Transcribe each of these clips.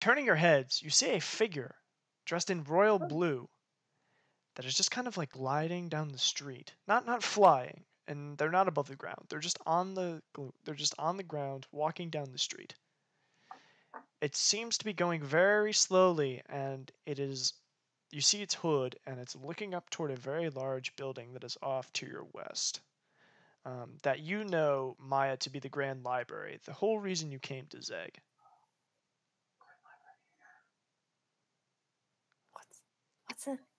turning your heads, you see a figure dressed in royal blue that is just kind of like gliding down the street. Not flying, and they're not above the ground. They're just on the ground walking down the street. It seems to be going very slowly, and you see its hood, and it's looking up toward a very large building that is off to your west. That you know, Maya, to be the Grand Library, the whole reason you came to Brzeg.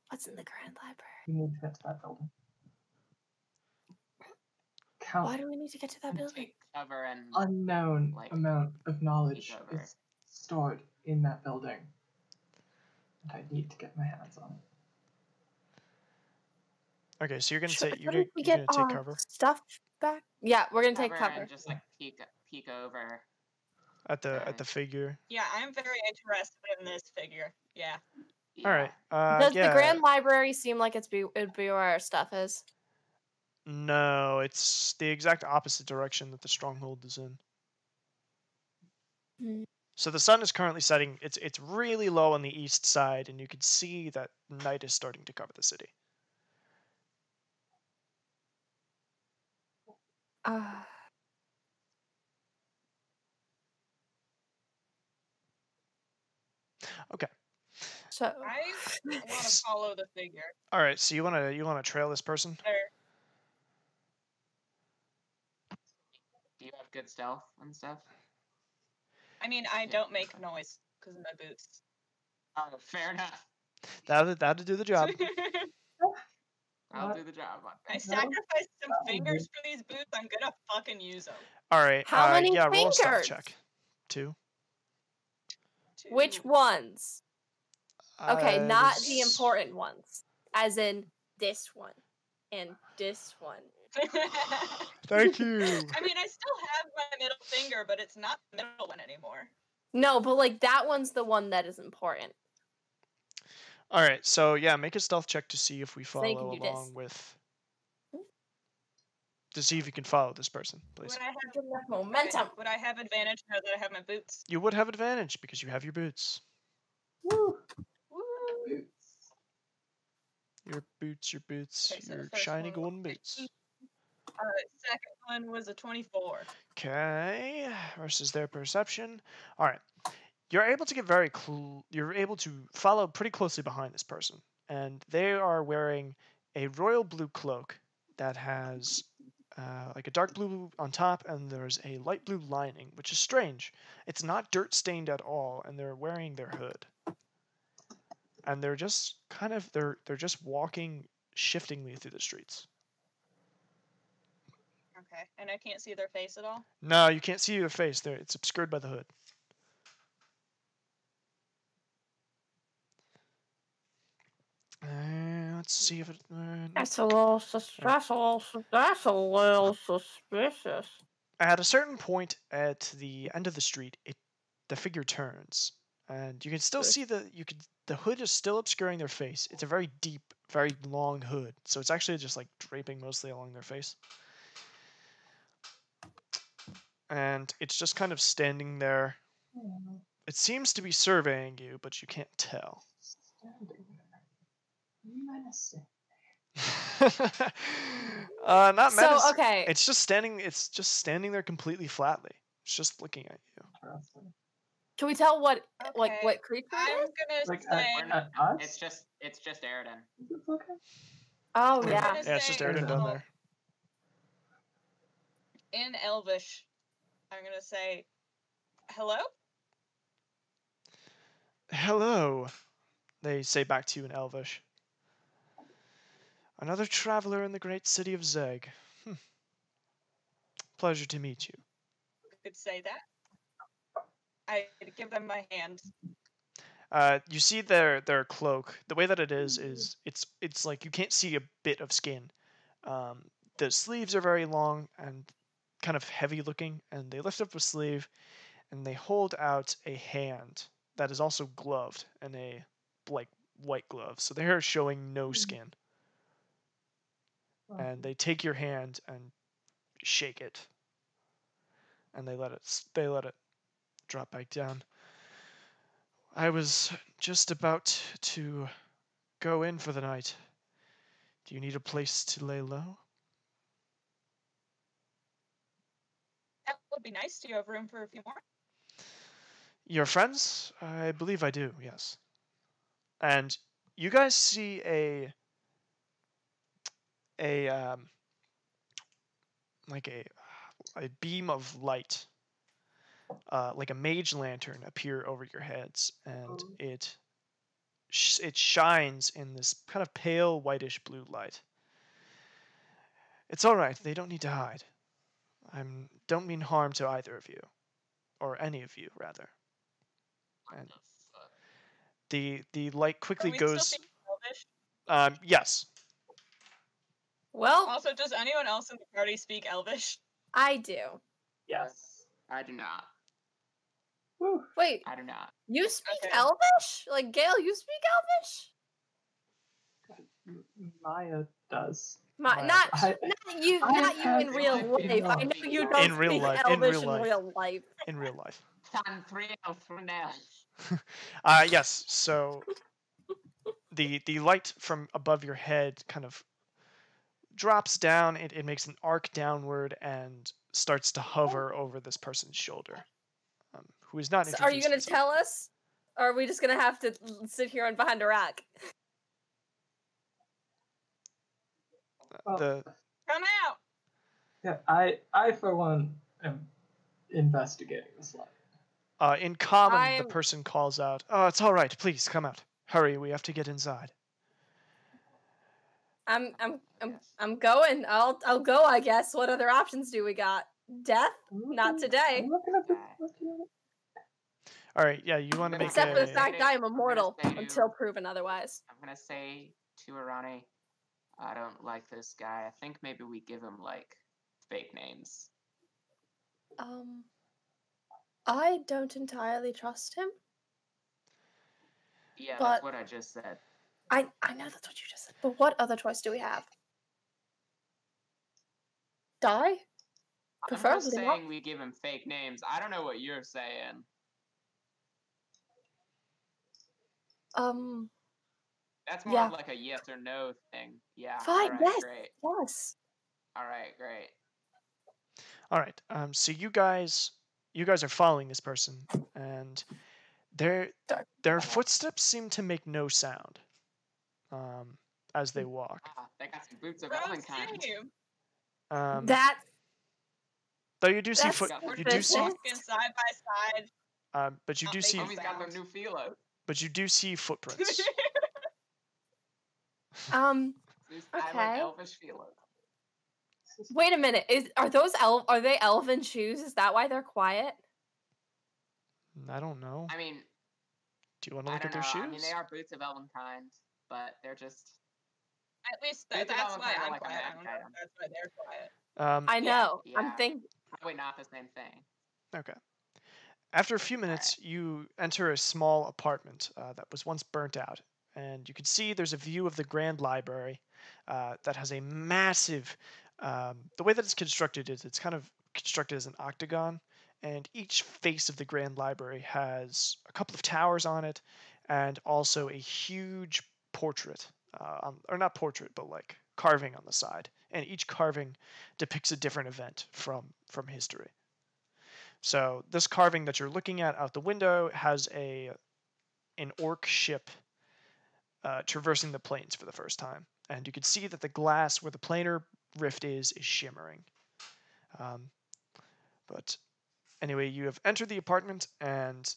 What's in the Grand Library? We need to get to that building. Why do we need to get to that building? Cover and unknown amount of knowledge is stored in that building, and I need to get my hands on it. Okay, so you're gonna take cover stuff back. Yeah, we're gonna take cover. And just like peek over at the figure. Yeah, I'm very interested in this figure. Yeah. All right. Does the Grand Library seem like it'd be where our stuff is? No, it's the exact opposite direction that the stronghold is in. So the sun is currently setting. It's really low on the east side, and you can see that night is starting to cover the city. Okay. So I want to follow the figure. All right. So you wanna trail this person? Do you have good stealth and stuff? I mean, I don't make noise because of my boots. Oh, fair enough. That'll do the job. I'll do the job. I sacrificed some fingers for these boots. I'm gonna fucking use them. All right. How many roll a fingers? stealth check. 2. Which ones? Okay, not the important ones. As in this one and this one. Thank you. I mean, I still have my middle finger, but it's not the middle one anymore. No, but like that one's the one that is important. All right, so yeah, make a stealth check to see if we follow along with. To see if you can follow this person, please. Would I have momentum? Would I have advantage now that I have my boots? You would have advantage because you have your boots. Woo! Woo! Your boots, Okay, so your the first shiny one golden was boots. Second one was a 24. Okay, versus their perception. All right, you're able to get you're able to follow pretty closely behind this person, and they are wearing a royal blue cloak that has like a dark blue on top, and there's a light blue lining, which is strange. It's not dirt stained at all, and they're wearing their hood. And they're just they're just walking shiftingly through the streets. Okay, and I can't see their face at all? No, you can't see their face. It's obscured by the hood. Let's see if it... That's a little suspicious. At a certain point at the end of the street, the figure turns, and you can still see the hood is still obscuring their face. It's a very deep, very long hood, so it's actually just like draping mostly along their face. And it's just kind of standing there. It seems to be surveying you, but you can't tell. Not menacing. So okay. It's just standing there completely flatly. It's just looking at you. Can we tell what creature I'm it is? gonna say It's just Aridin. Oh yeah. Yeah, it's just Aridin down there. In Elvish, I'm gonna say, hello? Hello, they say back to you in Elvish. Another traveler in the great city of Brzeg. Pleasure to meet you. Could say that. I give them my hand. You see their cloak. The way that it is it's like you can't see a bit of skin. The sleeves are very long and kind of heavy looking, and they lift up a sleeve and they hold out a hand that is also gloved and a like white glove. So they're showing no skin. And they take your hand and shake it. And they let it drop back down. I was just about to go in for the night. Do you need a place to lay low? That would be nice. Do you have room for a few more? Your friends? I believe I do, yes. And you guys see a like a beam of light, like a mage lantern, appear over your heads, and it shines in this kind of pale whitish blue light. It's all right. They don't need to hide. Don't mean harm to either of you, or any of you rather. And the light quickly Are we still goes. speaking Elvish? Yes. Well, Also, does anyone else in the party speak Elvish? I do. Yes. I do not. Woo. Wait, I do not. you speak Okay. Elvish? Like, Gale, you speak Elvish? Maya does. Not you in real life. I know you don't In real speak life, Elvish in real life. In real life. Yes. So the light from above your head kind of drops down. It makes an arc downward and starts to hover over this person's shoulder, who is not. So are you going to himself. tell us, or are we just going to have to sit here and behind a rock? Well, Come out! yeah, I for one am investigating this light. In common, the person calls out, "Oh, it's all right. Please come out. Hurry. We have to get inside." I'm going. I'll go, I guess. What other options do we got? Death? Not today. I'm looking at this. All right. Yeah, you want to make Except for the fact I am immortal until proven otherwise. I'm gonna say to Arani, I don't like this guy. I think maybe we give him like fake names. I don't entirely trust him. Yeah, but that's what I just said. I know that's what you just said. But what other choice do we have? Die? I'm Preferably just saying not. we give him fake names. I don't know what you're saying. That's more of like a yes or no thing. Yeah. Fine. All right, Yes. Great. Yes. All right. Great. All right. So you guys are following this person, and their footsteps seem to make no sound as they walk. They got some boots of Valentine. That. Though you do see you do see walking side by side. but you do see. He's got their new philo. But you do see footprints. Okay. Elvish philo. Wait a minute. Are they elven shoes? Is that why they're quiet? I don't know. I mean, do you want to look at their shoes? I mean, they are boots of elven kind, but they're just. At least that's why I'm quiet. I don't know if that's why they're quiet. I know. Yeah. I'm thinking. Probably not the same thing. Okay. After a few minutes, you enter a small apartment that was once burnt out, and you can see there's a view of the Grand Library that has a massive. The way that it's constructed is it's kind of constructed as an octagon, and each face of the Grand Library has a couple of towers on it, and also a huge portrait, or not portrait, but like carving on the side, and each carving depicts a different event from history. So this carving that you're looking at out the window has an orc ship traversing the plains for the first time, and you can see that the glass where the planar rift is shimmering. But anyway, you have entered the apartment, and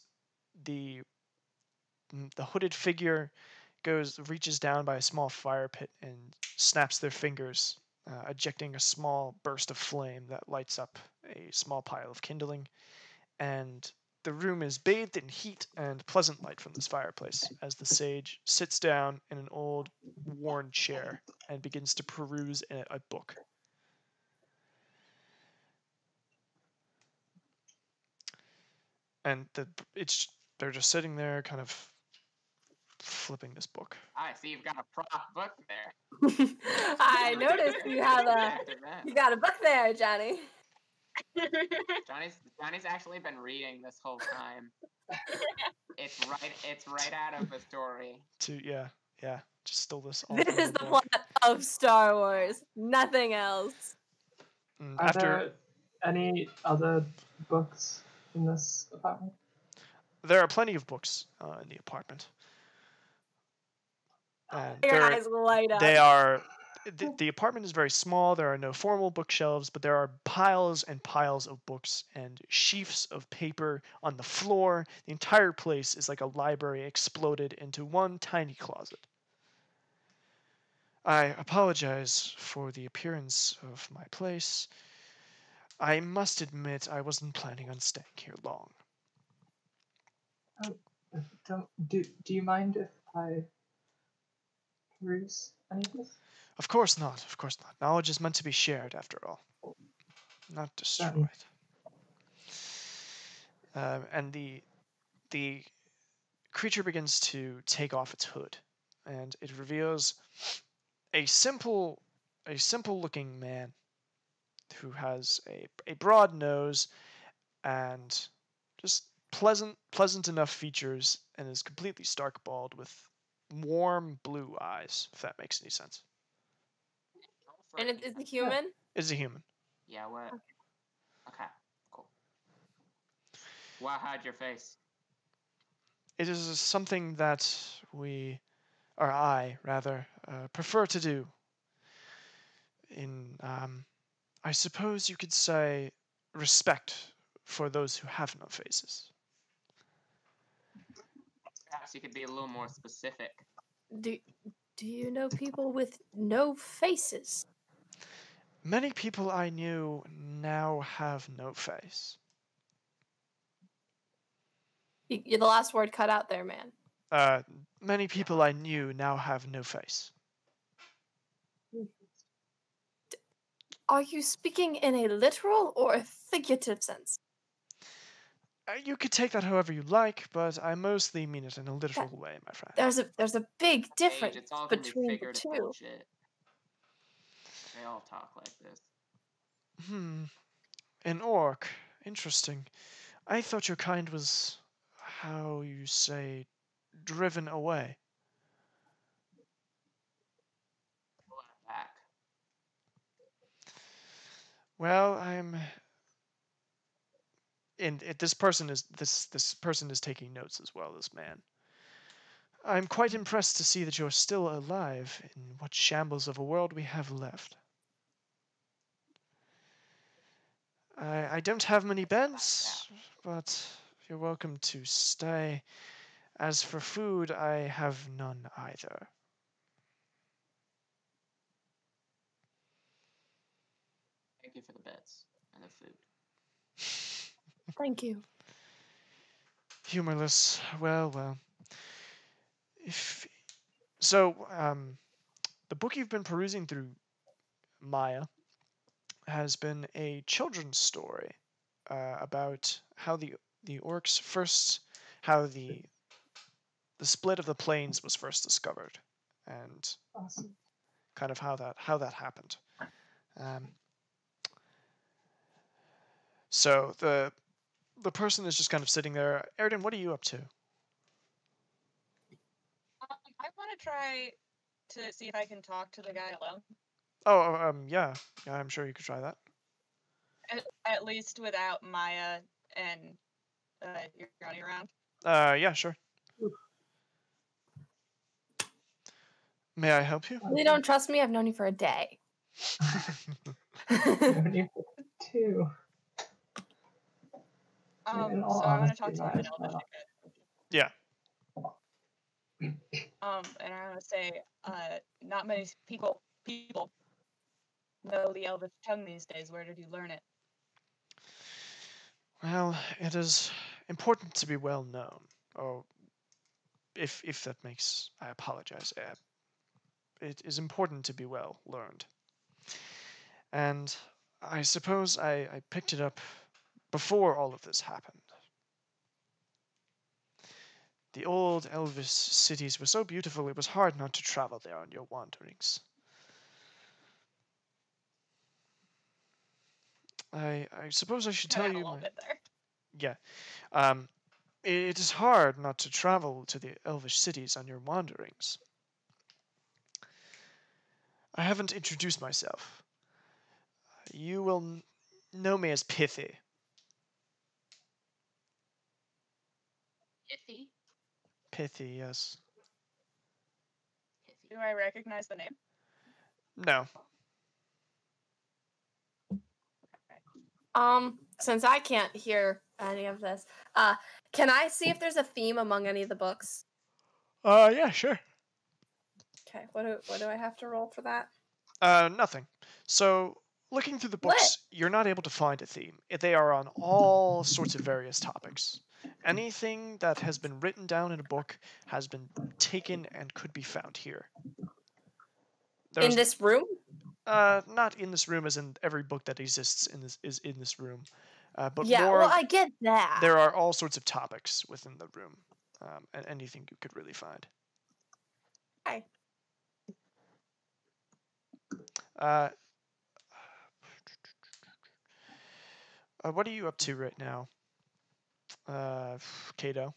the hooded figure reaches down by a small fire pit and snaps their fingers, ejecting a small burst of flame that lights up a small pile of kindling, and the room is bathed in heat and pleasant light from this fireplace as the sage sits down in an old, worn chair and begins to peruse a book. And they're just sitting there, kind of flipping this book. I see you've got a prop book there. I noticed you got a book there, Johnny. Johnny's actually been reading this whole time. It's right out of the story. Yeah. Just stole this all This from is the book. plot of Star Wars. Nothing else. Are there any other books in this apartment? There are plenty of books in the apartment. And Your eyes light up. they are. The apartment is very small. There are no formal bookshelves, but there are piles and piles of books and sheafs of paper on the floor. The entire place is like a library exploded into one tiny closet. I apologize for the appearance of my place. I must admit I wasn't planning on staying here long. Do you mind if I peruse any of this? Of course not. Of course not. Knowledge is meant to be shared, after all, not destroyed. And the creature begins to take off its hood, and it reveals a simple looking man who has a broad nose and just pleasant enough features, and is completely stark bald with warm blue eyes, if that makes any sense. And it's a human? It's a human. Yeah, what? Okay, cool. Why hide your face? It is something that I rather, prefer to do. In, I suppose you could say, respect for those who have no faces. Perhaps you could be a little more specific. Do you know people with no faces? Many people I knew now have no face. The last word cut out there, man. Many people I knew now have no face. Are you speaking in a literal or a figurative sense? You could take that however you like, but I mostly mean it in a literal way, my friend. There's a big difference It's all gonna be between the figurative two. bullshit. They all talk like this. An orc. Interesting. I thought your kind was, how you say, driven away. Pull that back. Well, this person is taking notes as well, this man. I'm quite impressed to see that you're still alive in what shambles of a world we have left. I don't have many beds, but you're welcome to stay. As for food, I have none either. Thank you for the beds and the food. Thank you. Humorless. Well. The book you've been perusing through, Maya, has been a children's story about how the orcs first, how the split of the plains was first discovered, and Awesome. kind of how that happened. So the person is just kind of sitting there. Airden, what are you up to? I want to try to see if I can talk to the guy alone. Oh, yeah, I'm sure you could try that. At least without Maya and you're running around. Yeah, sure. May I help you? You don't trust me? I've known you for a day. Known you for 2. So I want to talk to him in Elvish. Yeah. And I want to say, not many people know the Elvish tongue these days. Where did you learn it? Well, it is important to be well known. Or, if that makes, I apologize. It is important to be well learned. And I suppose I picked it up before all of this happened. The old Elvish cities were so beautiful, it was hard not to travel there on your wanderings. I suppose I should tell you. A little bit there. Yeah. It is hard not to travel to the elvish cities on your wanderings. I haven't introduced myself. You will know me as Pithy. Pithy. Pithy, yes. Do I recognize the name? No. Since I can't hear any of this, can I see if there's a theme among any of the books? Yeah, sure. Okay, what do I have to roll for that? Nothing. So, looking through the books, you're not able to find a theme. They are on all sorts of various topics. Anything that has been written down in a book has been taken and could be found here. In this room? Not in this room, as in every book that exists in this is in this room. But yeah, more well, I get that. there are all sorts of topics within the room, and anything you could really find. Okay. What are you up to right now, Kato?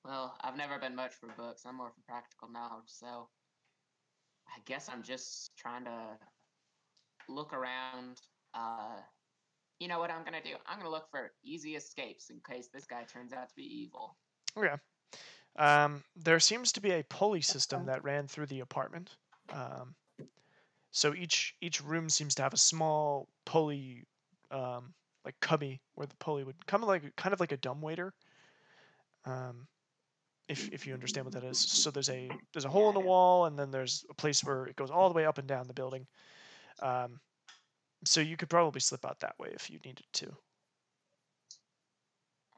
Well, I've never been much for books. I'm more for practical knowledge, so I guess I'm just trying to look around. You know what I'm gonna do? I'm gonna look for easy escapes in case this guy turns out to be evil. Okay. There seems to be a pulley system that ran through the apartment. So each room seems to have a small pulley, like cubby, where the pulley would come kind of like a dumbwaiter. If you understand what that is. So there's a hole in the wall, and then there's a place where it goes all the way up and down the building. So you could probably slip out that way if you needed to. All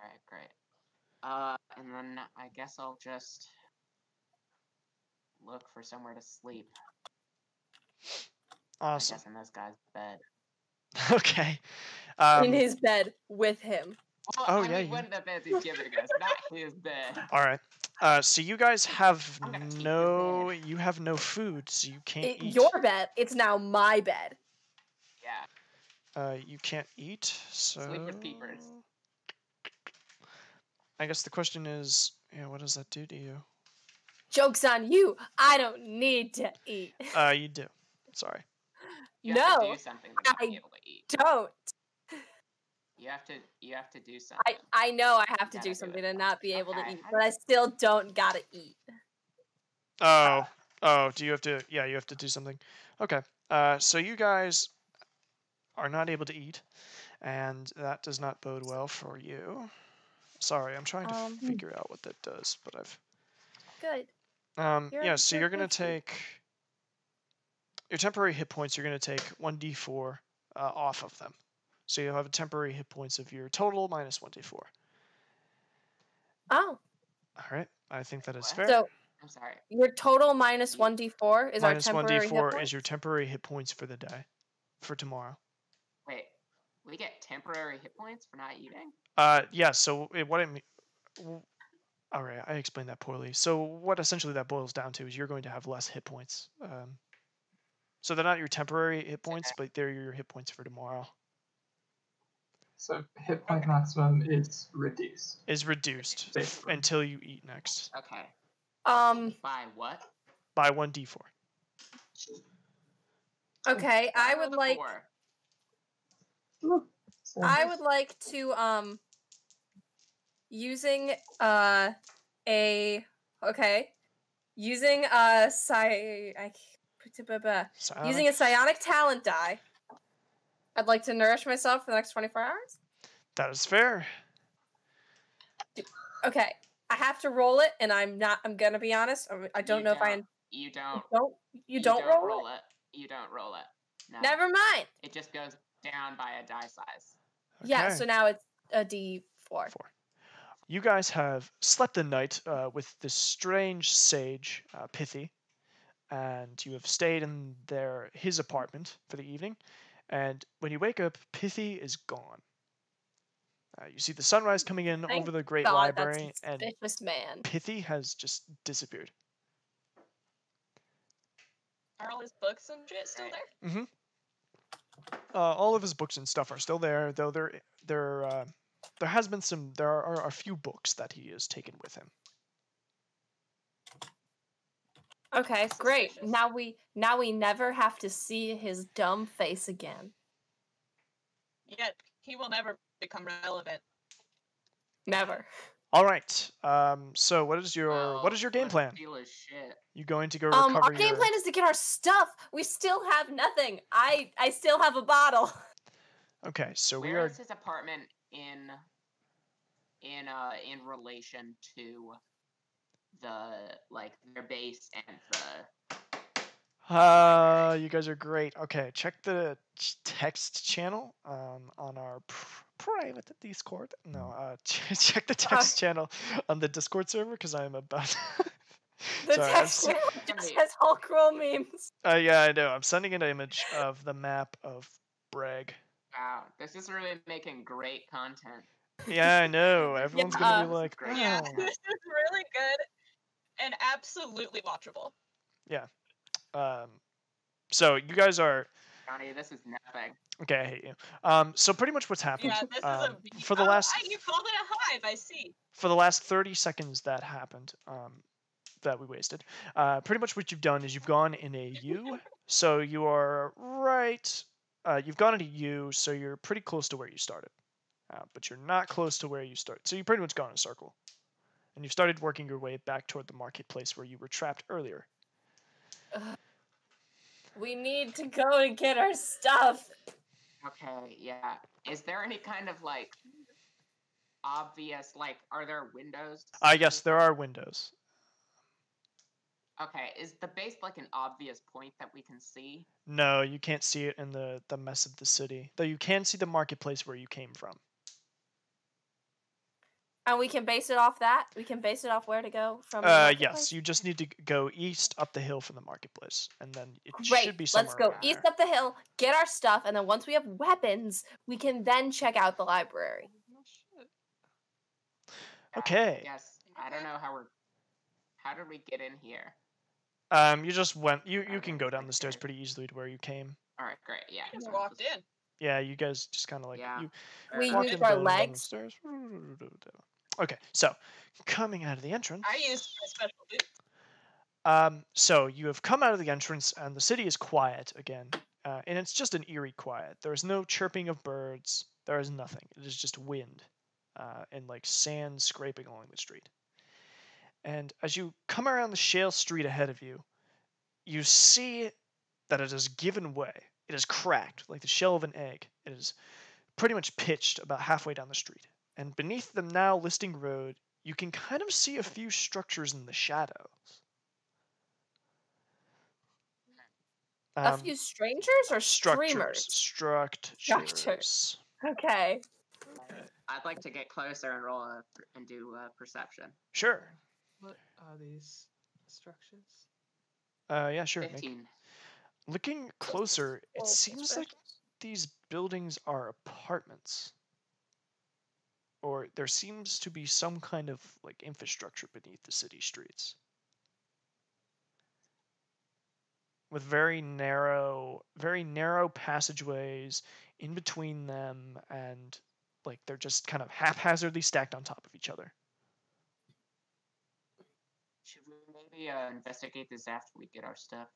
right, great. And then I guess I'll just look for somewhere to sleep. Awesome. I guess in this guy's bed. Okay. In his bed with him. Well, I mean, one of the beds he's giving us, not his bed. All right. So you guys have no food, so you can't eat. Your bed. It's now my bed. Yeah. You can't eat, so. Sleep with peepers. I guess the question is, what does that do to you? Joke's on you. I don't need to eat. You do. Sorry. You have to do something to not be able to eat. Don't. You have to do something. I know I have to do something to not be able to eat, but I still don't gotta eat. Oh, do you have to? Yeah, you have to do something. Okay. So you guys are not able to eat, and that does not bode well for you. Sorry, I'm trying to figure out what that does, but I've. Good. Yeah, so you're gonna take your temporary hit points. You're gonna take 1d4 off of them. So you'll have a temporary hit points of your total minus 1d4. Oh. All right. I think that is fair. So, I'm sorry. Your total minus 1d4 is minus our temporary hit 1d4 points? is your temporary hit points for the day, for tomorrow. Wait, we get temporary hit points for not eating? Yeah. So what I mean. All right, I explained that poorly. So what essentially that boils down to is you're going to have less hit points. So they're not your temporary hit points, but they're your hit points for tomorrow. So hit point maximum is reduced. Is reduced until you eat next. Okay. By what? By 1d4. Okay, I would like. I would like to using using a using a psionic talent die. I'd like to nourish myself for the next 24 hours. That is fair. Okay, I have to roll it, and I'm gonna be honest. I don't know if I. You don't. You don't roll it. You don't roll it. No. Never mind. It just goes down by a die size. Okay. Yeah, so now it's a D4. 4. You guys have slept the night with this strange sage, Pithy, and you have stayed in his apartment for the evening. And when you wake up, Pithy is gone. You see the sunrise coming in over the great library, and man. Pithy has just disappeared. Are all his books and shit still there? Mm-hmm. All of his books and stuff are still there, though there has been there are a few books that he has taken with him. Okay, great. Suspicious. Now we never have to see his dumb face again. Yet he will never become relevant. Never. All right. So what is your game let's plan? steal his shit. You going to go recover Our game plan is to get our stuff. We still have nothing. I still have a bottle. Okay, so we Where are. is his apartment in relation to their base and the You guys are great. Okay, check the text channel on our private Discord. No, check the text channel on the Discord server because I'm about. The Sorry, text channel just has Hulk roll memes. Yeah, I know. I'm sending an image of the map of Brzeg. Wow, this is really making great content. Yeah, I know. Everyone's gonna be like, great. Yeah, "Wow." this is really good and absolutely watchable. Yeah. So you guys are. Johnny, this is nothing. Okay, I hate you. So pretty much what's happened. Yeah, this is for the last. you called it a hive. I see. For the last 30 seconds that happened, that we wasted. Pretty much what you've done is you've gone in a U, so you are right. You've gone into U, so you're pretty close to where you started, but you're not close to where you started. So you pretty much gone in a circle, and you've started working your way back toward the marketplace where you were trapped earlier. We need to go and get our stuff. Okay, yeah. Is there any kind of obvious are there windows? Yes, there are windows. Okay, is the base an obvious point that we can see? No, you can't see it in the mess of the city. Though you can see the marketplace where you came from. And we can base it off that? We can base it off where to go from the Yes, marketplace? you just need to go east up the hill from the marketplace, and then it Great. should be somewhere Let's go around east there. up the hill, get our stuff, and then once we have weapons, we can then check out the library. Okay. Yes. I don't know how did we get in here? You just went. You can go down the stairs pretty easily to where you came. All right, great. Yeah. We walked in. Yeah, you guys just kind of Yeah. you We walk used in our down the legs. stairs. Okay, so coming out of the entrance. I used my special boot. So you have come out of the entrance, and the city is quiet again, and it's just an eerie quiet. There is no chirping of birds. There is nothing. It is just wind, and sand scraping along the street. And as you come around the shale street ahead of you, you see that it has given way. It is cracked like the shell of an egg. It is pretty much pitched about halfway down the street. And beneath the now listing road, you can kind of see a few structures in the shadows. A few strangers or streamers? Structures. Okay. I'd like to get closer and roll and do perception. Sure. What are these structures? Yeah, sure. 15. Looking closer, it Roll seems like perception. these buildings are apartments. Or there seems to be some kind of infrastructure beneath the city streets. With very narrow passageways in between them, and they're just kind of haphazardly stacked on top of each other. Should we maybe investigate this after we get our stuff?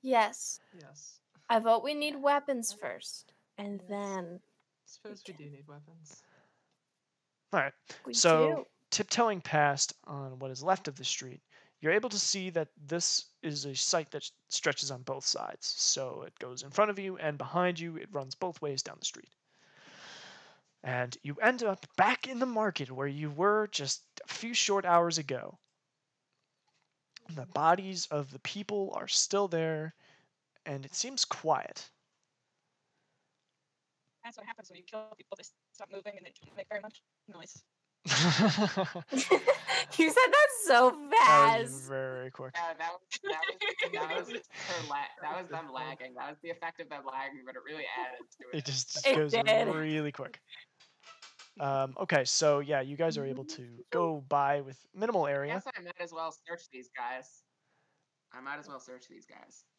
Yes. Yes. I vote we need weapons first. And then Suppose we do need weapons. All right. we So, do. tiptoeing past on what is left of the street, you're able to see that this is a site that stretches on both sides. So it goes in front of you and behind you. It runs both ways down the street. And you end up back in the market where you were just a few short hours ago. The bodies of the people are still there, and it seems quiet. That's what happens when you kill people. They stop moving and they don't make very much noise. You said that so That was fast. very quick. That was them lagging. That was the effect of them lagging, but it really added to it. It just It goes did. really quick. Okay, so yeah, you guys are able to go by with minimal I area. guess I might as well search these guys.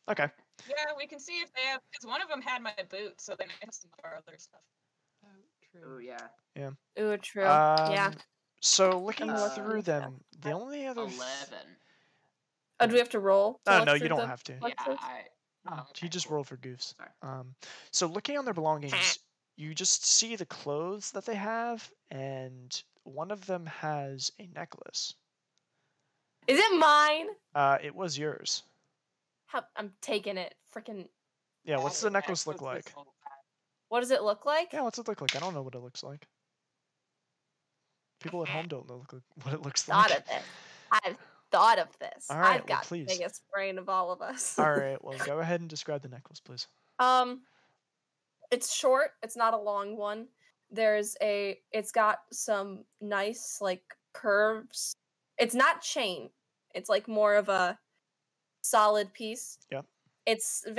Okay. Yeah, we can see if they have, because one of them had my boot, so they might have some of our other stuff. Oh, yeah. Yeah. Ooh, true. Yeah. So looking I'm through looking. them, the only other 11. Oh, do we have to roll? To Oh look no, you through don't the have to. Yeah, boxes? He just cool. rolled for goofs. Sorry. So looking on their belongings, you just see the clothes that they have, and one of them has a necklace. Is it mine? It was yours. I'm taking it. Freaking. Yeah, what's the necklace look like? What does it look like? Yeah, what's it look like? I don't know what it looks like. People at home don't know what it looks Thought like. of this. I've thought of this. All right, I've got please. the biggest brain of all of us. All right, well, go ahead and describe the necklace, please. It's short. It's not a long one. It's got some nice like curves. It's not chain. It's like more of a solid piece. Yep. It's thin.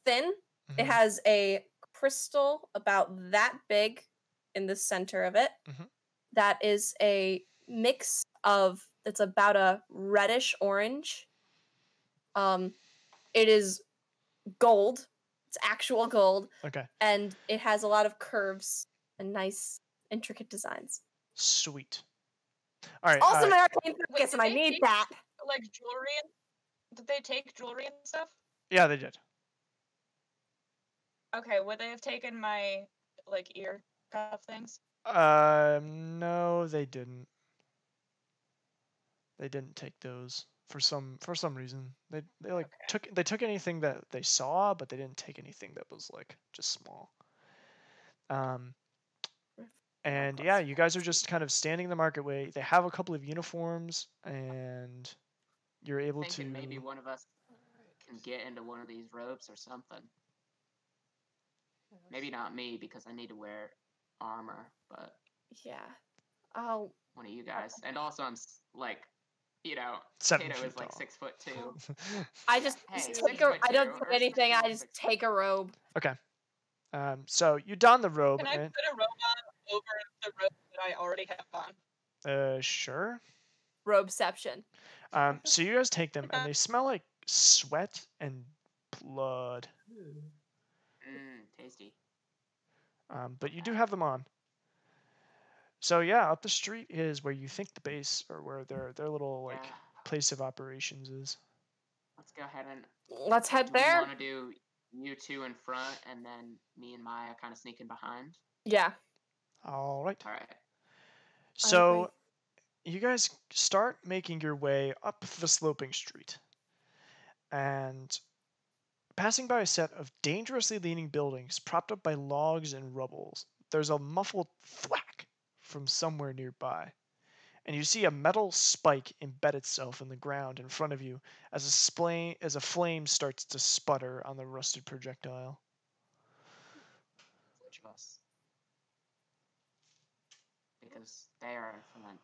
Mm-hmm. It has a crystal about that big in the center of it. Mm-hmm. That is a mix of, it's about a reddish orange. It is gold. It's actual gold. Okay. And it has a lot of curves and nice, intricate designs. Sweet. All right. Also, my arcane focus, and I need that. Like jewelry? Did they take jewelry and stuff? Yeah, they did. Okay, would they have taken my like ear cuff things? No, they didn't. They didn't take those for some reason. They like took anything that they saw, but they didn't take anything that was like just small. And yeah, you guys are just kind of standing in the marketway. They have a couple of uniforms, and you're able to. Maybe one of us can get into one of these robes or something. Maybe not me because I need to wear armor, but yeah. Oh. One of you guys, and also I'm like, 7 Tato feet is like tall. 6'2". I just take a. I don't say anything. I just take a robe. Okay. So you don the robe. Can I put a robe on over the robe that I already have on? Sure. Robeception. So you guys take them, and they smell like sweat and blood. Tasty. But you do have them on. So yeah, up the street is where you think the base, or where their little place of operations is. Let's go ahead and let's head there. We want to do you two in front, and then me and Maya kind of sneaking behind. Yeah. All right. All right. So you guys start making your way up the sloping street, and passing by a set of dangerously leaning buildings propped up by logs and rubble, there's a muffled thwack from somewhere nearby, and you see a metal spike embed itself in the ground in front of you as a flame starts to sputter on the rusted projectile. Which of us? Because they are in front.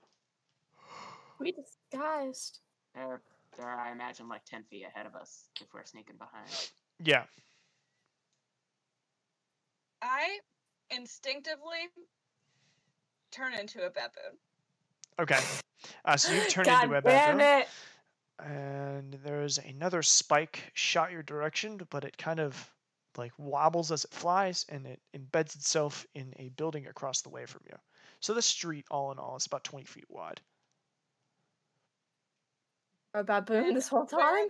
We disguised. They're I imagine like 10 feet ahead of us if we're sneaking behind. Yeah. I instinctively turn into a baboon. Okay. So you've turned God into a damn baboon. it. And there's another spike shot your direction, but it kind of like wobbles as it flies, and it embeds itself in a building across the way from you. So the street, all in all, is about 20 feet wide. A baboon this whole time?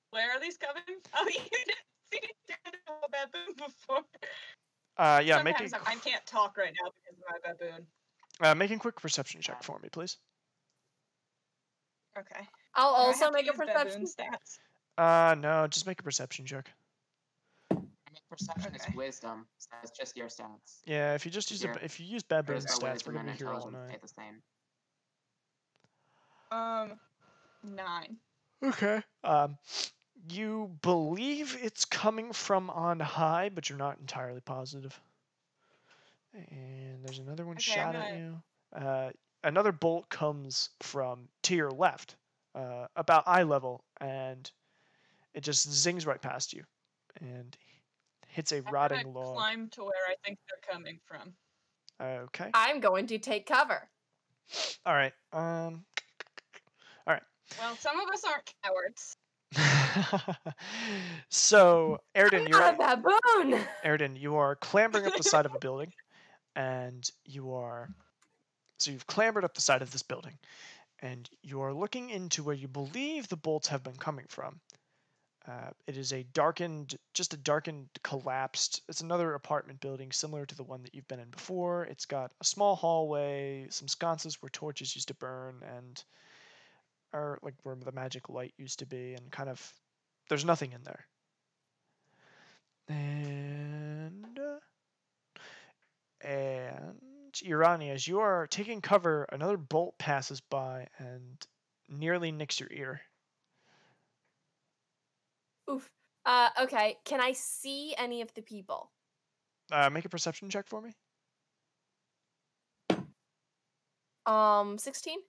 Where are these coming? Oh, you didn't see a baboon before. Yeah, Sometimes I can't talk right now because of my baboon. Making quick perception check for me, please. Okay. I'll also make a perception. Stats? No, just make a perception check. I mean, perception is wisdom, so it's just your stats. Yeah, if you just if you use baboon stats, we're gonna be here all night. The same. 9. Okay. You believe it's coming from on high, but you're not entirely positive. And there's another one shot at you. Another bolt comes from to your left, about eye level, and it just zings right past you, and hits a rotting log. Climb to where I think they're coming from. Okay. I'm going to take cover. All right. All right. Well, some of us aren't cowards. So, Airden, I'm you're not a baboon. Airden, you are clambering up the side of a building, and you've clambered up the side of this building, and you are looking into where you believe the bolts have been coming from. It is just a darkened, collapsed. It's another apartment building similar to the one that you've been in before. It's got a small hallway, some sconces where torches used to burn, and or like where the magic light used to be, and kind of there's nothing in there. And Irani, as you are taking cover, another bolt passes by and nearly nicks your ear. Oof. Okay. Can I see any of the people? Make a perception check for me. 16?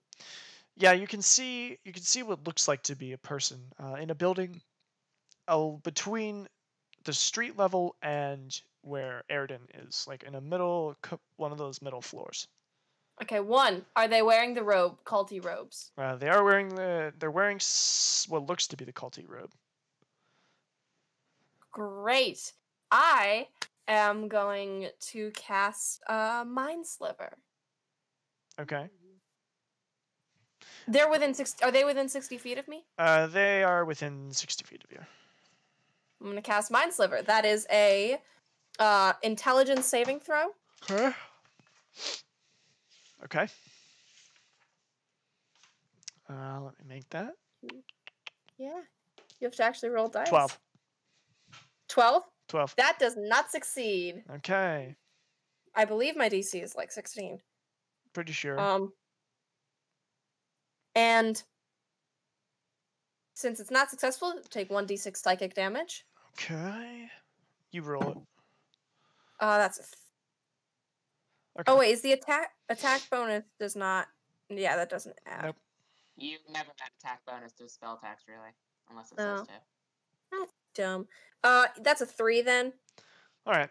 Yeah, you can see what looks like to be a person in a building between the street level and where Airden is, like in one of those middle floors. Okay, one. Are they wearing the robe, culty robes? They're wearing what looks to be the culty robe. Great. I am going to cast Mind Sliver. Okay. They're within 60. Are they within 60 feet of me? They are within 60 feet of you. I'm going to cast Mind Sliver. That is a intelligence saving throw. Okay. Okay. Let me make that. Yeah. You have to actually roll dice. 12. 12? 12. That does not succeed. Okay. I believe my DC is like 16. Pretty sure. And since it's not successful, take 1d6 psychic damage. Okay. You roll it. That's Okay. Oh wait, is the attack bonus does not? Yeah, that doesn't add. Nope. You never add attack bonus to spell attacks, really, unless it No. says to. That's dumb. That's a 3 then. All right.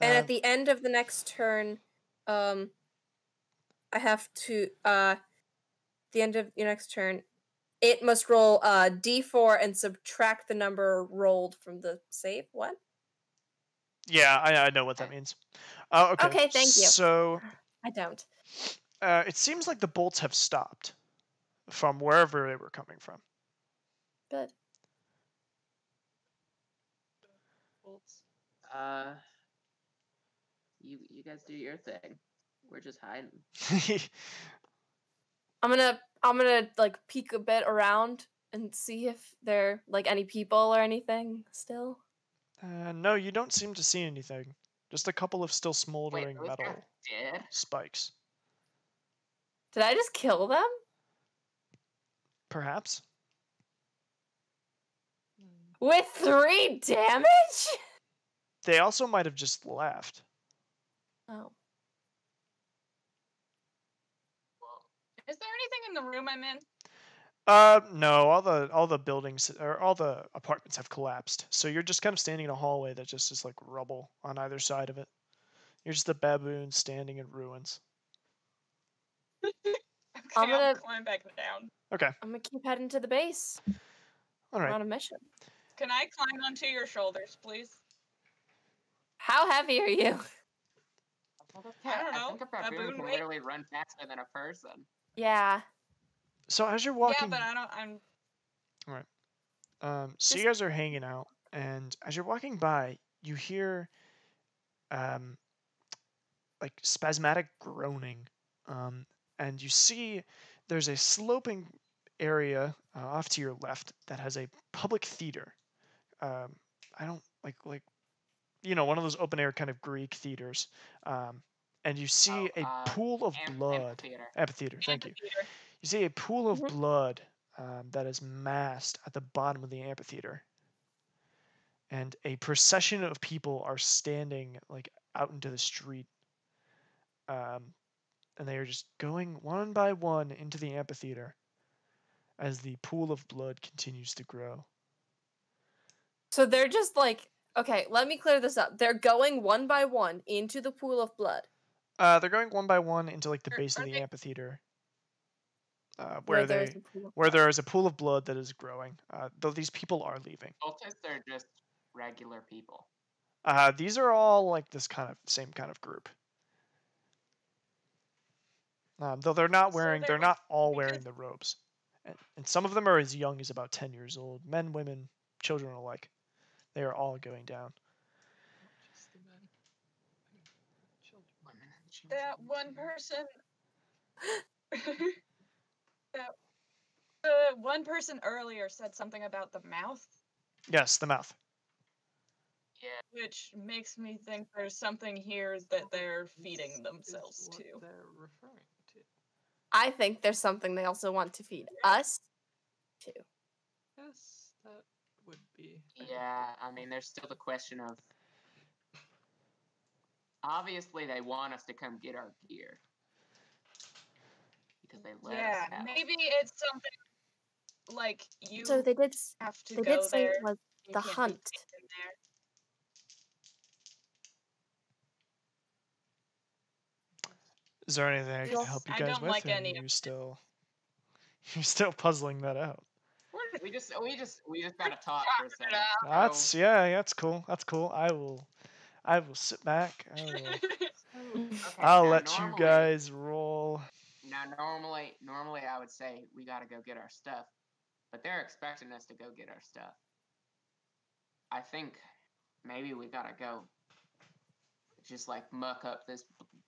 And at the end of the next turn, I have to the end of your next turn, it must roll d4 and subtract the number rolled from the save. What? Yeah, I know what that means. Okay. Okay, thank you. So I don't. it seems like the bolts have stopped from wherever they were coming from. Good. Bolts. You guys do your thing. We're just hiding. I'm gonna like peek a bit around and see if there are like any people or anything still. No, you don't seem to see anything. Just a couple of still smoldering Wait, metal dead? spikes. Did I just kill them? Perhaps. With 3 damage? They also might have just left. Oh. Is there anything in the room I'm in? No, all the buildings or all the apartments have collapsed. So you're just kind of standing in a hallway that just is like rubble on either side of it. You're just a baboon standing in ruins. Okay, I'm I'll gonna- climb back down. Okay. I'm gonna keep heading to the base. All We're right. on a mission. Can I climb onto your shoulders, please? How heavy are you? I don't know. I think a baboon Baboon can weight? literally run faster than a person. Yeah. So as you're Yeah, walking, but I don't. I'm. so you guys are hanging out, and as you're walking by, you hear, like spasmodic groaning, and you see there's a sloping area off to your left that has a public theater. I don't like one of those open air kind of Greek theaters. And you see a pool of blood. Amphitheater. Thank you. You see a pool of blood that is massed at the bottom of the amphitheater. And a procession of people are standing like out into the street. And they are just going one by one into the amphitheater as the pool of blood continues to grow. So they're just like, okay, let me clear this up. They're going one by one into the pool of blood. They're going one by one into like the Are- base of are the they- amphitheater. where there is they a pool of where blood. there is a pool of blood that is growing. Though these people are leaving. Cultists are just regular people. These are all like this kind of same kind of group. Though they're not wearing, they're not all wearing the robes, and some of them are as young as about 10 years old. Men, women, children alike. They are all going down. Just the men. Children. Women and children. That one person. One person earlier said something about the mouth. Yes, the mouth. Yeah. Which makes me think there's something here that they're feeding themselves What to. they're referring to. I think there's something they also want to feed us to. Yes, that would be. Yeah, I mean, there's still the question of. Obviously, they want us to come get our gear. Because they let us have. Maybe it's something like you So they did. have to They go did say there. it was You the can't be hunt. taken there. Is there anything I can Yes. help you I guys don't with? like or any are you of it. still puzzling that out? We just gotta talk for a second. That's that's cool. That's cool. I will sit back. Okay, I'll now let you guys roll. Now, normally I would say we gotta go get our stuff, but they're expecting us to go get our stuff. I think maybe we gotta go just like muck up this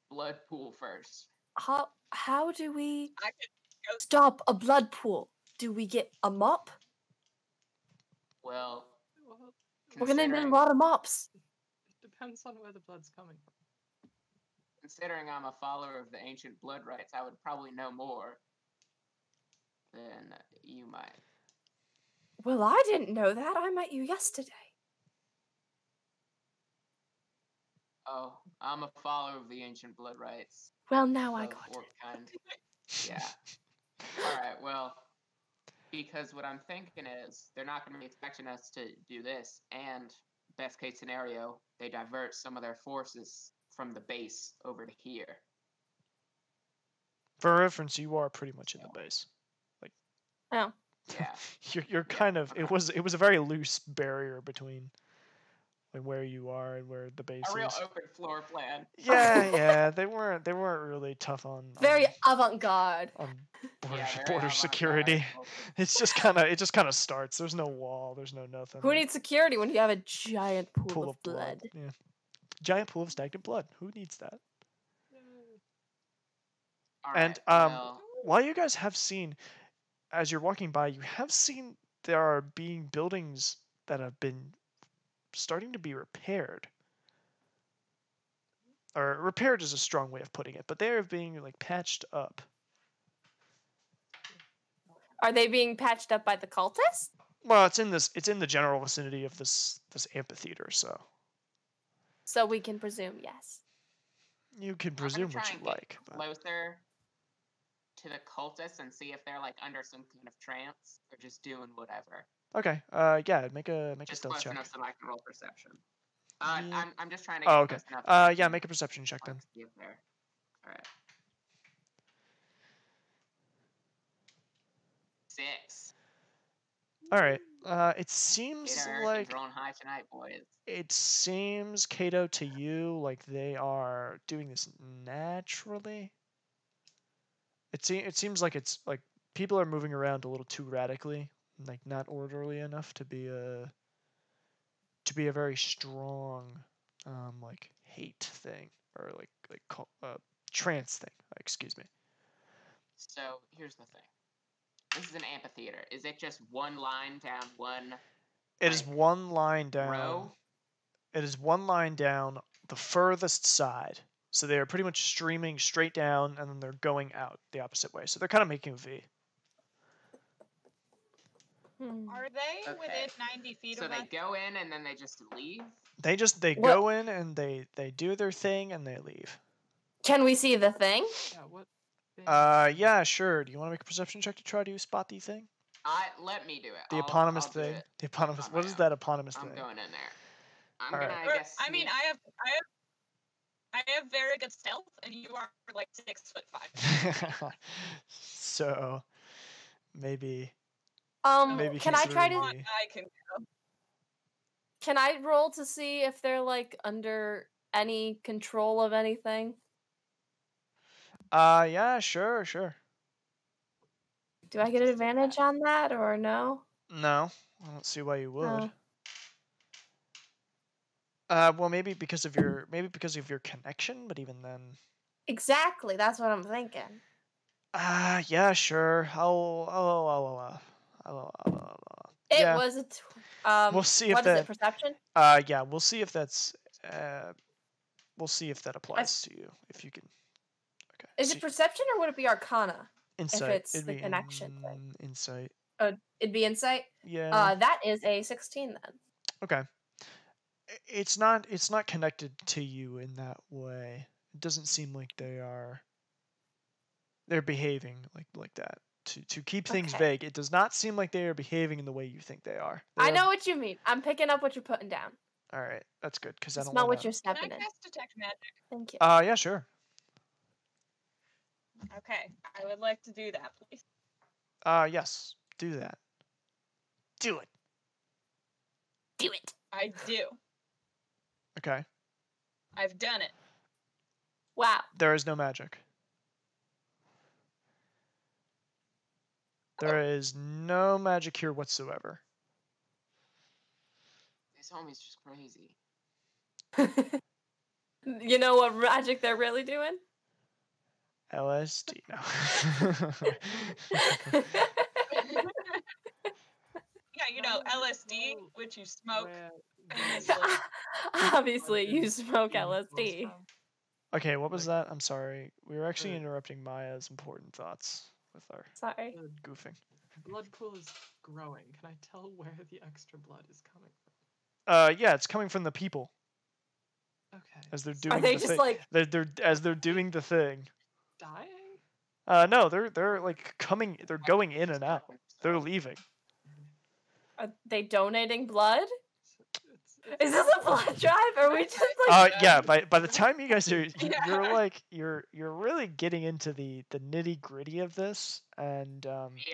blood pool first. How do we I could go. stop a blood pool? Do we get a mop? Well, We're gonna need a lot of mops. It depends on where the blood's coming from. Considering I'm a follower of the ancient blood rites, I would probably know more than you might. Well, I didn't know that. I met you yesterday. Oh, I'm a follower of the ancient blood rites. Well, now I of got orc it. kind. Yeah. All right. Well, because what I'm thinking is they're not going to be expecting us to do this, and best case scenario, they divert some of their forces from the base over to here. For reference, you are pretty much in the base. Like, Oh. Yeah. you're kind of. okay. It was a very loose barrier between like where you are and where the base A real is. open floor plan. Yeah. They weren't really tough on. Very avant-garde. On border, Yeah, very border avant-garde. security. It just kind of starts. There's no wall. There's no nothing. Who needs security when you have a giant pool of blood? Yeah. Giant pool of stagnant blood. Who needs that? All And right, well, while you guys have seen, as you're walking by, you have seen there are being buildings that have been starting to be repaired. Or repaired is a strong way of putting it, but they are being like patched up. Are they being patched up by the cultists? Well, it's in the general vicinity of this amphitheater, so So we can presume yes. you can I'm gonna presume try what you and get like. But... closer to the cultists and see if they're like under some kind of trance or just doing whatever. Okay. Yeah. Make a Just stealth close check. enough so I can roll perception. Yeah. I'm just trying to get Oh, okay. close enough. So I Yeah. can, Make a perception check then. like, see if they're all right. 6. All right. It seems Gator like drawing high tonight, boys. it seems, Kato, to you like they are doing this naturally. It seems like it's like people are moving around a little too radically, like not orderly enough to be a very strong like hate thing or trance thing. Excuse me. So here's the thing. This is an amphitheater. Is it just one line down one? It is one line down. Row? It is one line down the furthest side. So they are pretty much streaming straight down, and then they're going out the opposite way. So they're kind of making a V. Are they within 90 feet so of they us? go in and then they just leave? They go in and they do their thing and they leave. Can we see the thing? Yeah, what thing? Yeah, sure. Do you want to make a perception check to try to spot the thing? Let me do it. The I'll eponymous do thing. it The eponymous. on What my is own. that eponymous I'm thing? going in there. I'm All gonna, right. I guess. I mean, sneak- I have very good stealth, and you are like 6'5". So, maybe can I try to? considering I can go. Can I roll to see if they're like under any control of anything? Yeah, sure. Do I get an advantage on that or no? No, I don't see why you would. Oh. Well, maybe because of your connection, but even then. Exactly, that's what I'm thinking. Yeah, sure. It yeah. was a. We'll see if what that. is it? Perception. Yeah, we'll see if that's. We'll see if that applies to you. If you can. Okay. Is it perception or would it be Arcana? Insight. If it's It'd the be connection thing. Insight. It'd be insight. Yeah. That is a 16 then. Okay. It's not connected to you in that way. It doesn't seem like they're behaving like that. To keep things vague, it does not seem like they are behaving in the way you think they are. I know what you mean. I'm picking up what you're putting down. All right, that's good because I don't smell wanna... what you're stepping in. Can I cast detect magic? Thank you. Yeah, sure. Okay, I would like to do that, please. Yes, do that. Do it. Do it. I do. Okay. I've done it. Wow. There is no magic. There is no magic here whatsoever. This homie's just crazy. You know what magic they're really doing? LSD. No. Yeah, you know, LSD, which you smoke. Obviously, you smoke LSD. Okay, what was that? I'm sorry. We were actually interrupting Maya's important thoughts with our goofing. Blood pool is growing. Can I tell where the extra blood is coming from? Yeah, it's coming from the people. Okay. As they're doing Are they the just thing. like as they're doing the thing. Dying? No, they're like coming. They're going in and out. They're leaving. Are they donating blood? Is this a blood drive? Or are we just Yeah. By the time you guys are, you're really getting into the nitty gritty of this, and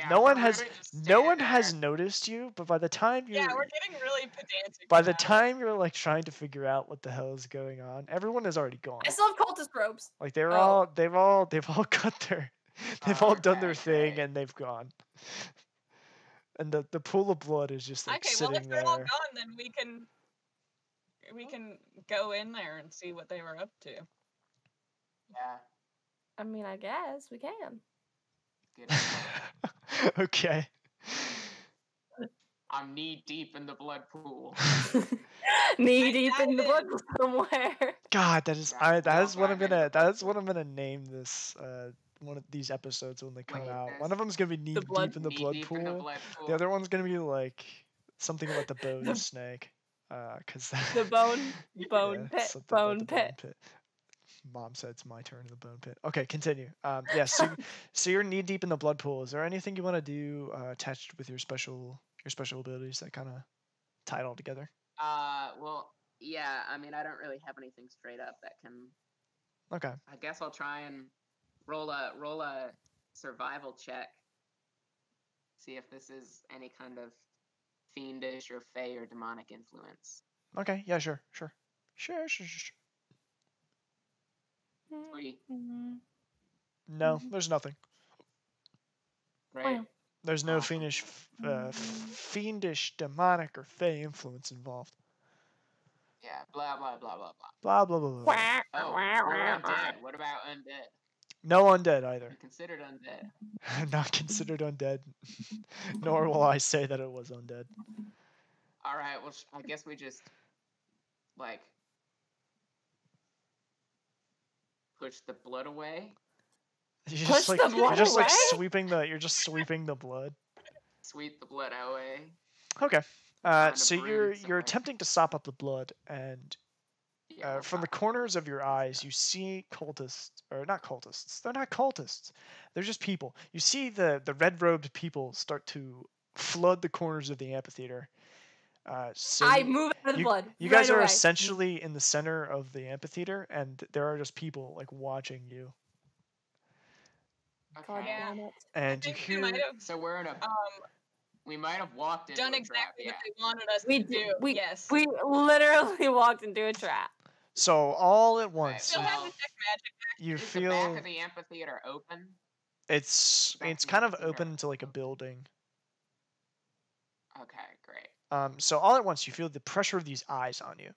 no one has noticed you. But by the time you're we're getting really pedantic. by the time you're like trying to figure out what the hell is going on, everyone is already gone. I still have cultist robes. Like they've all got their, they've all done their thing and they've gone. And the pool of blood is just like sitting there. Okay, well if they're all gone, then we can go in there and see what they were up to. Yeah. I mean, I guess we can. Okay. I'm knee deep in the blood pool. Knee deep in the blood pool somewhere. God, that is what I'm gonna name this one of these episodes when they come out. One of them's gonna be knee deep in the blood pool. The other one's gonna be like something about the bone snake. Cause the bone pit. Mom said it's my turn in the bone pit. Okay, continue. So you're knee deep in the blood pool. Is there anything you want to do attached with your special abilities that kind of tie it all together? Well, yeah. I mean, I don't really have anything straight up that can. Okay. I guess I'll try and roll a survival check. See if this is any kind of fiendish or fey or demonic influence. Okay. Yeah. Sure. 3. No, there's nothing. Great. There's no fiendish, demonic, or fey influence involved. Yeah. Blah blah blah blah blah. Blah blah blah blah. Oh, we're undead. What about undead? No undead either. Considered undead. Not considered undead. Nor will I say that it was undead. All right. Well, I guess we just like push the blood away. You're just like sweeping the blood. Sweep the blood away. Okay. So you're attempting to sop up the blood, and from the corners of your eyes, you see cultists, or not cultists. They're not cultists. They're just people. You see the red-robed people start to flood the corners of the amphitheater. So I move out of the blood. You guys are essentially in the center of the amphitheater, and there are just people like watching you. God Okay. Yeah. damn it. And I you think we might hear. have So we're in a. We might have walked into done a trap. exactly Yeah. what they wanted us We to do. we Yes. we literally walked into a trap. So all at Right, once, Still have the well, tech magic. you is the back feel of the amphitheater open? it's back it's of the kind of amphitheater open into like a open? building. Okay, great. So all at once you feel the pressure of these eyes on you.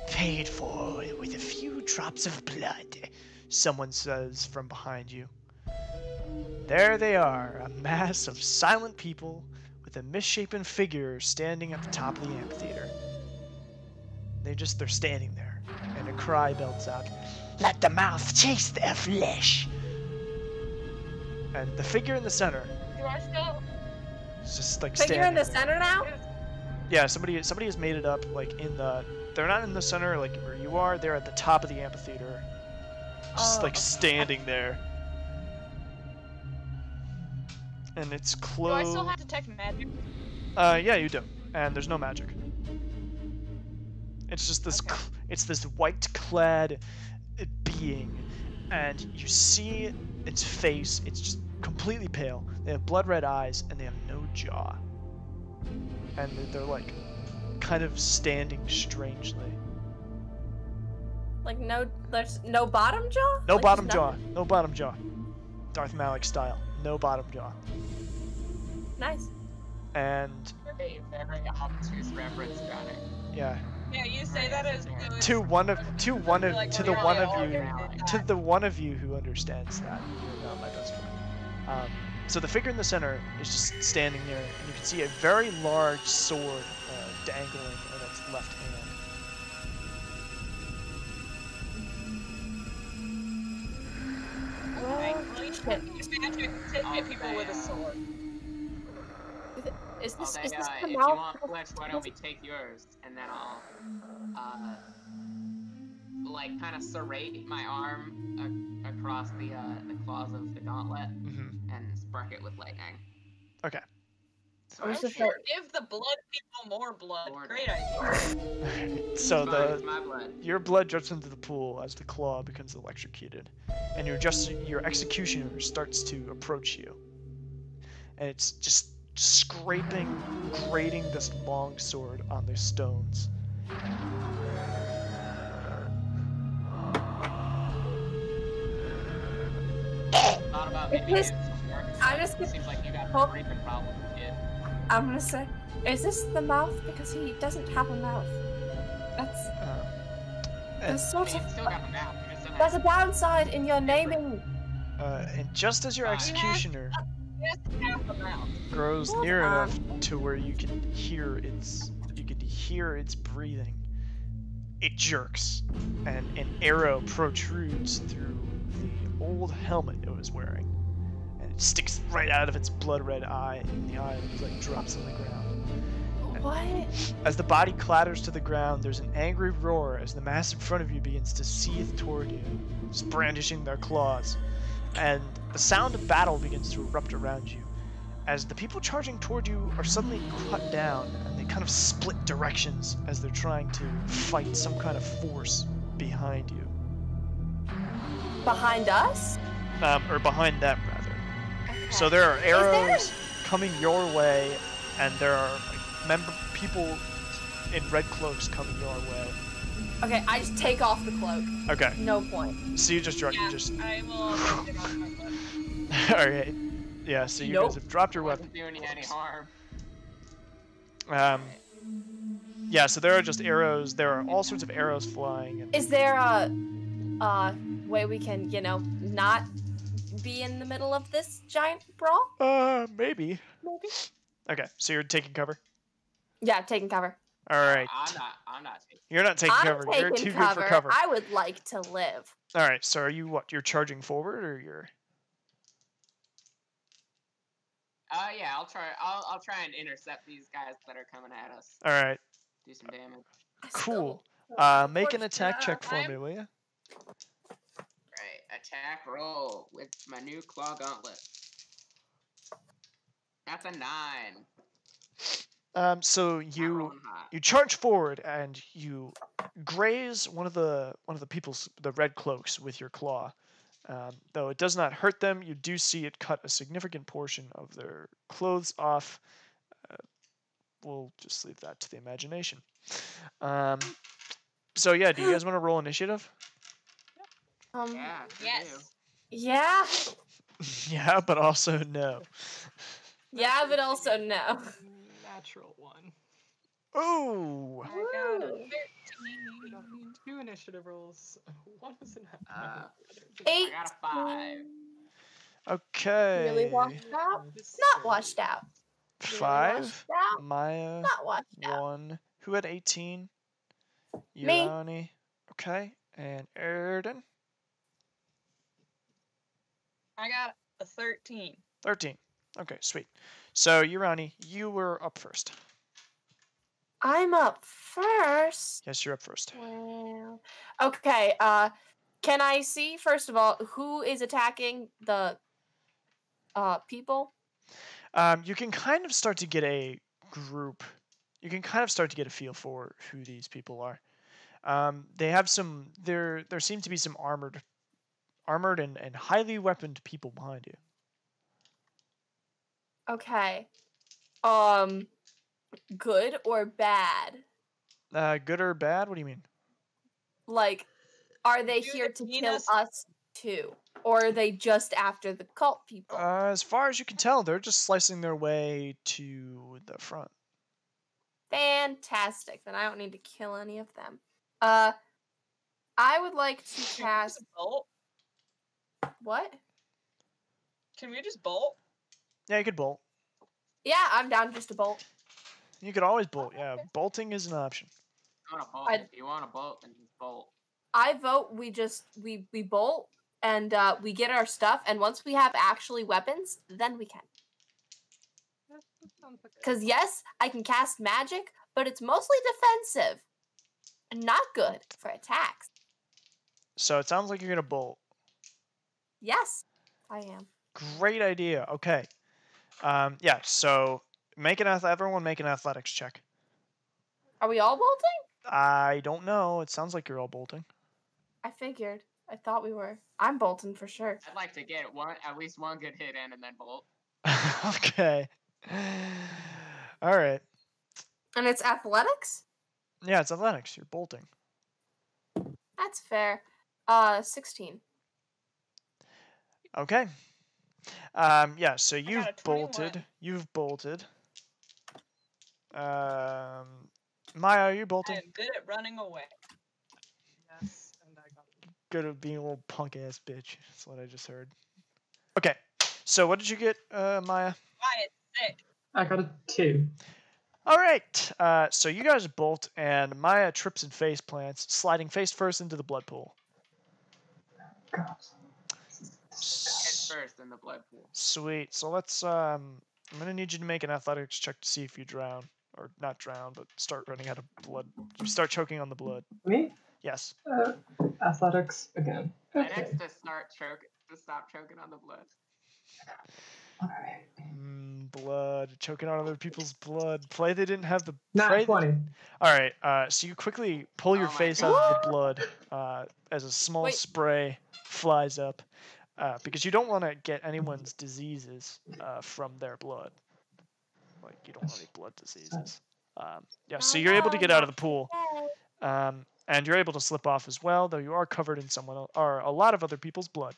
Paid for with a few drops of blood, someone says from behind you. There they are, a mass of silent people with a misshapen figure standing at the top of the amphitheater. They're standing there, and a cry belts out, "Let the mouth taste their flesh!" And the figure in the center Do I still? is just like Figure standing in the there. center now? Yeah, somebody has made it up like in the. They're not in the center like where you are. They're at the top of the amphitheater, just Oh, like okay. standing there. And it's Do I closed. still have detect magic? Yeah, you do. And there's no magic. It's just this. Okay. It's this white-clad being, and you see its face. It's just completely pale. They have blood-red eyes, and they have no jaw. And they're like, kind of standing strangely. Like there's no bottom jaw? No Like, bottom there's jaw. nothing? No bottom jaw. Darth Malik style. No bottom jaw. Nice. And A very obtuse reference, Johnny. yeah, Yeah, you say that as though it's to one of like, the oh, one yeah, of you yeah. to the one of you who understands that you're not my best friend. So the figure in the center is just standing there, and you can see a very large sword dangling in its left hand. Well, you can use magic to I'll hit people say, with a sword. Is I'll this say, is this the if you mouth? want flesh, why don't we take yours? And then I'll, like, kind of serrate my arm across the claws of the gauntlet Mm-hmm. and spark it with lightning. Okay. So I was I just shoot. like- Give the blood people more blood. Lord. Great idea. So It's fine, it's my blood. your blood drips into the pool as the claw becomes electrocuted, and your executioner starts to approach you, and it's just scraping, grating this long sword on the stones. Thought about It maybe is- getting some work. I just get- Seems like you got Hope- a breathing problem, kid. I'm gonna say, is this the mouth? Because he doesn't have a mouth. That's And, sort I mean, of it's still got a mouth. It just doesn't there's a have downside in your naming. and just as your Fine. executioner Just half a mouth. grows Hold near on. enough to where you can hear its breathing, it jerks, and an arrow protrudes through the old helmet it was wearing, and it sticks right out of its blood-red eye, and the eye like drops on the ground. What? As the body clatters to the ground, there's an angry roar as the mass in front of you begins to seethe toward you, just brandishing their claws, and the sound of battle begins to erupt around you, as the people charging toward you are suddenly cut down, and they kind of split directions as they're trying to fight some kind of force behind you. Behind us? Or behind them, rather. Okay. So there are there- arrows coming your way, and there are like, people in red cloaks coming your way. Okay, I just take off the cloak. Okay, No point. so you just Yeah, I will take off my blood. Alright. Yeah, so you Nope. guys have dropped your It weapon. wasn't doing you any harm. Yeah, so there are just arrows. There are all sorts of arrows flying. And, Is there a way we can, not be in the middle of this giant brawl? maybe. Maybe. Okay, so you're taking cover. Yeah, taking cover. Alright. I'm not taking. You're not taking I'm cover. You're taking too cover. good for cover. I would like to live. Alright, so are you what? You're charging forward or you're. Yeah, I'll try and intercept these guys that are coming at us. Alright, Do some damage. I cool. still- Make an attack check for I'm- me, will you? Right, attack roll with my new claw gauntlet. That's a 9. So Not you rolling hot. you charge forward and you graze one of the people's the red cloaks with your claw, Though it does not hurt them, you do see it cut a significant portion of their clothes off. We'll just leave that to the imagination. So yeah, do you guys want to roll initiative? Yeah. Yes. Yeah. Yeah, but also no. Yeah, but also no. Natural one. Oh! I got a Woo. 2 initiative rolls. One was an I 8. got a 5. Okay. Really washed out? Not washed out. Really 5. washed out? Maya. Not washed out. 1. Who had 18? Me. Urani. Okay. And Erden. I got a 13. 13. Okay, sweet. So, Urani, you were up first. I'm up first. Yes, you're up first. Well, okay. Can I see first of all who is attacking the people? You can kind of start to get a group. You can kind of start to get a feel for who these people are. They have some. There seem to be some armored and highly weaponed people behind you. Okay. Good or bad? Good or bad? What do you mean? Like, are they Do here they to mean kill us? us too? Or are they just after the cult people? As far as you can tell, they're just slicing their way to the front. Fantastic. Then I don't need to kill any of them. I would like to Can we just cast bolt? what? Can we just bolt? Yeah, you could bolt. Yeah, I'm down just to bolt. You could always bolt. Oh, Yeah, okay. bolting is an option. If you want to bolt, then just bolt. I vote we just we bolt and we get our stuff, and once we have actually weapons, then we can. Because yes, I can cast magic, but it's mostly defensive and not good for attacks. So it sounds like you're gonna bolt. Yes, I am. Great idea. Okay. Yeah. So everyone make an athletics check. Are we all bolting? I don't know. It sounds like you're all bolting. I figured. I thought we were. I'm bolting for sure. I'd like to get at least one good hit in and then bolt. Okay. All right. And it's athletics? Yeah, it's athletics. You're bolting. That's fair. 16. Okay. Yeah. So got you've a 21. bolted. You've bolted. Maya, are you I bolting? am good at running away. Yes, and I got Good at being a little punk ass bitch. That's what I just heard. Okay. So what did you get, Maya? Why it's sick. I got a 2. All right. So you guys bolt, and Maya trips and face plants, sliding face first into the blood pool. God. Head first in the blood pool. Sweet. So let's. I'm gonna need you to make an athletics check to see if you drown, or not drown, but start running out of blood. You start choking on the blood. Me? Yes. Athletics again. And Okay. it's to stop choking on the blood. Alright. Blood. Choking on other people's blood. Play they didn't have the. Not Play 20. All right. So you quickly pull your Oh my face out of the blood as a small Wait. spray flies up, because you don't want to get anyone's diseases from their blood. Like you don't want any blood diseases. Yeah. So you're able to get out of the pool, and you're able to slip off as well, though you are covered in a lot of other people's blood.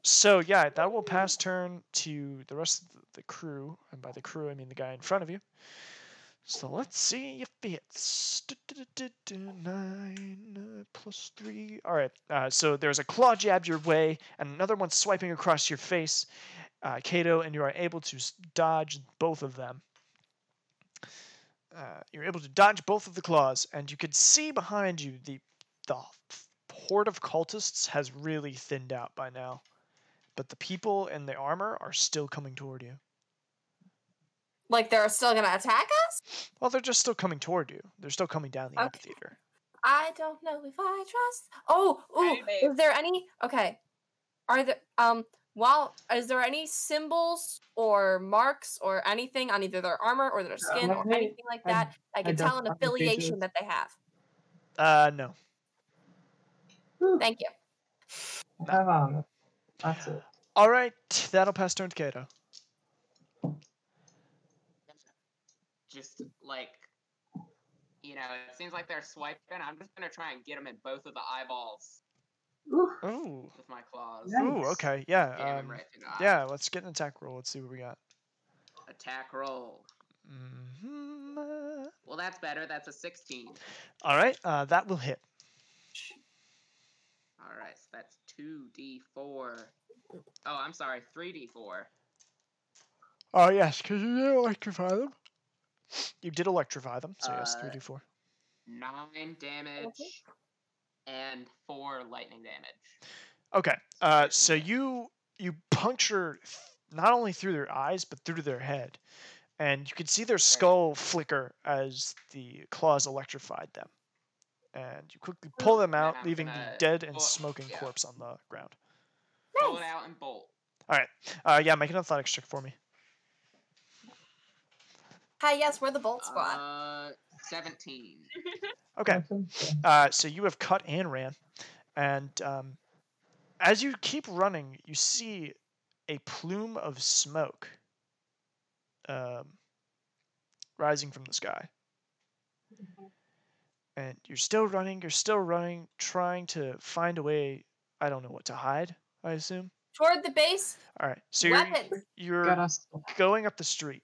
So yeah, that will pass turn to the rest of the crew, and by the crew I mean the guy in front of you. So let's see if it's 9 plus 3. All right. So there's a claw jab your way, and another one swiping across your face, Kato, and you are able to dodge both of them. You're able to dodge both of the claws, and you can see behind you the horde of cultists has really thinned out by now, but the people in the armor are still coming toward you. Like they're still gonna attack us? Well, they're just still coming toward you. They're still coming down the Okay. amphitheater. I don't know if I trust. Oh, Right, babe. is there any? Okay, are there is there any symbols or marks or anything on either their armor or their skin or I- anything like that? I can don't tell an have the affiliation pages. that they have. No. Thank you. I have armor. That's it. All right, that'll pass turn to Kato. Just like, you know, it seems like they're swiping. I'm just gonna try and get them in both of the eyeballs Ooh. Ooh. with my claws. Nice. Ooh, okay, yeah. Get 'em right through the eye. Yeah, let's get an attack roll. Let's see what we got. Attack roll. Mm-hmm. Well, that's better. That's a 16. All right, that will hit. All right, so that's 2d4. Oh, I'm sorry, 3d4. Oh, yes, because you did electrify them. You did electrify them, so yes, 3d4. 9 damage and 4 lightning damage. Okay, so you puncture not only through their eyes, but through their head. And you can see their skull flicker as the claws electrified them. And you quickly pull them out, I'm leaving the gonna dead and pull- smoking yeah. corpse on the ground. Pull it out and bolt. All right, yeah, make an athletics check for me. Hi, yes, we're the Bolt Squad. 17. Okay, so you have cut and ran, and as you keep running, you see a plume of smoke rising from the sky. And you're still running, trying to find a way, I don't know what to hide, I assume. Toward the base. All right, so Weapons. you're Get us. going up the street,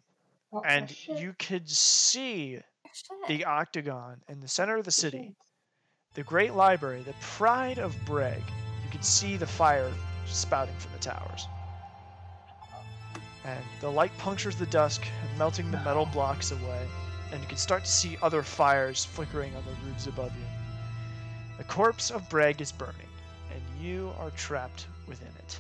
Oh, and shit. you could see Shit. the octagon in the center of the city, the great library, the pride of Brzeg. You could see the fire spouting from the towers. And the light punctures the dusk, melting the metal blocks away, and you can start to see other fires flickering on the roofs above you. The corpse of Brzeg is burning, and you are trapped within it.